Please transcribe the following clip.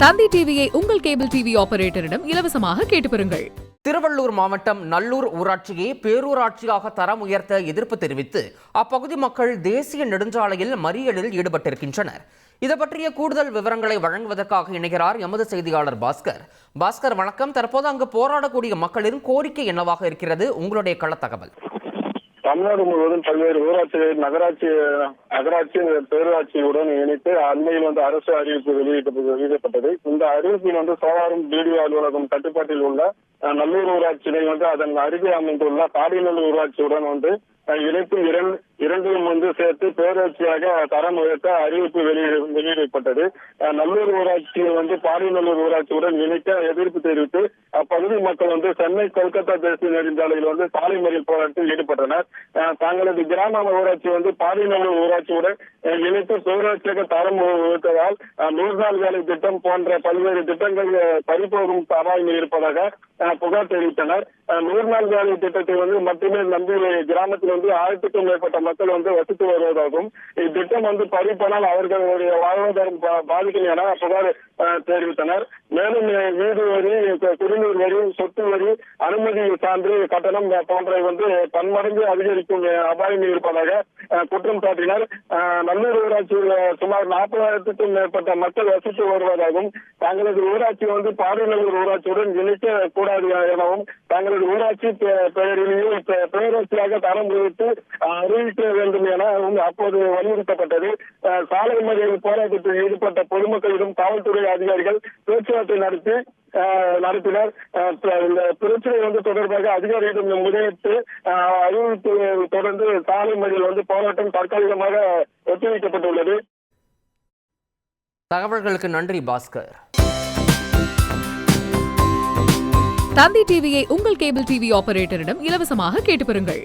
தந்தி டிவியை உங்கள் cable TV ஆபரேட்டரிடம் இலவசமாக கேட்டு பெறுங்கள். திருவள்ளூர் மாவட்டம் நல்லூர் ஊராட்சியை பேரூராட்சியாக தரம் உயர்த்த எதிர்ப்பு தெரிவித்து அப்பகுதி மக்கள் தேசிய நெடுஞ்சாலையில் மறியலில் ஈடுபட்டிருக்கின்றனர். இது பற்றிய கூடுதல் விவரங்களை வழங்குவதற்காக இணைகிறார் எமது செய்தியாளர் பாஸ்கர். வணக்கம். தற்போது அங்கு போராடக்கூடிய மக்களின் கோரிக்கை என்னவாக இருக்கிறது? உங்களுடைய கள தகவல். தமிழ்நாடு முழுவதும் பல்வேறு ஊராட்சிகள் நகராட்சி பேரூராட்சியுடன் இணைத்து அண்மையில் அரசு அறிவிப்பு வெளியிடப்பட்டது. இந்த அறிவிப்பில் சோழாரம் பிடிஓ அலுவலகம் கட்டுப்பாட்டில் உள்ள நல்லூர் ஊராட்சியை அதன் அருகே அமைந்துள்ள பாடிநல்லூர் ஊராட்சியுடன் இணைப்பு இரண்டையும் சேர்த்து பேரூராட்சியாக தரம் உயர்த்த அறிவிப்பு வெளியிடப்பட்டது. நல்லூர் ஊராட்சி பாடிநல்லூர் ஊராட்சியுடன் இணைக்க எதிர்ப்பு தெரிவித்து அப்பகுதி மக்கள் சென்னை கொல்கத்தா தேசிய நெடுஞ்சாலையில் சாலை மறியல் போராட்டத்தில் ஈடுபட்டனர். தங்களது கிராம ஊராட்சி பாடிநல்லூர் ஊராட்சியுடன் இணைத்து பேரூராட்சியாக தரம் உயர்த்ததால் 100 நாள் வேலை திட்டம் போன்ற பல்வேறு திட்டங்கள் பறிபோகும் அபாயம் இருப்பதாக புகார் தெரிவித்தனர். 100 நாள் வேலை திட்டத்தை மட்டுமே நம்பி கிராமத்தில் 1000க்கும் மேற்பட்ட மக்கள் வசித்து வருவதாகவும் இத்திட்டம் பறிப்போனால் அவர்களுடைய வாழ்வாதாரம் பாதிக்கும் என புகார் தெரிவித்தனர். மேலும் வீடு வரி, குடிநீர் வரி, சொத்து வரி, அனுமதி சான்று கட்டணம் போன்றவை பன்மடங்கு அதிகரிக்கும் அபாயம் இருப்பதாக குற்றம் சாட்டினர். நல்லூர் ஊராட்சியில் சுமார் 40,000க்கும் மேற்பட்ட மக்கள் வசித்து வருவதாகவும் தங்களது ஊராட்சி பாடிநல்லூர் ஊராட்சியுடன் இணைக்க கூடாது எனவும் தங்களது ஊராட்சி பெயரிலேயே பேரூராட்சியாக தரம் உயர்த்தி அறிவிக்க வேண்டும் என அப்போது வலியுறுத்தப்பட்டது. சாலை மறியல் போராட்டத்தில் ஈடுபட்ட பொதுமக்களிடம் காவல்துறை அதிகாரிகள் பேச்சுவார்த்தை நடத்தினர். இந்த பிரச்சனை தொடர்பாக அதிகாரிகளிடம் முறையிட்டு அறிவிப்பு தொடர்ந்து சாலை மறியல் போராட்டம் தற்காலிகமாக ஒத்திவைக்கப்பட்டுள்ளது. தகவல்களுக்கு நன்றி பாஸ்கர். தந்தி டிவியை உங்கள் கேபிள் டிவி ஆபரேட்டரிடம் இலவசமாக கேட்டு பெறுங்கள்.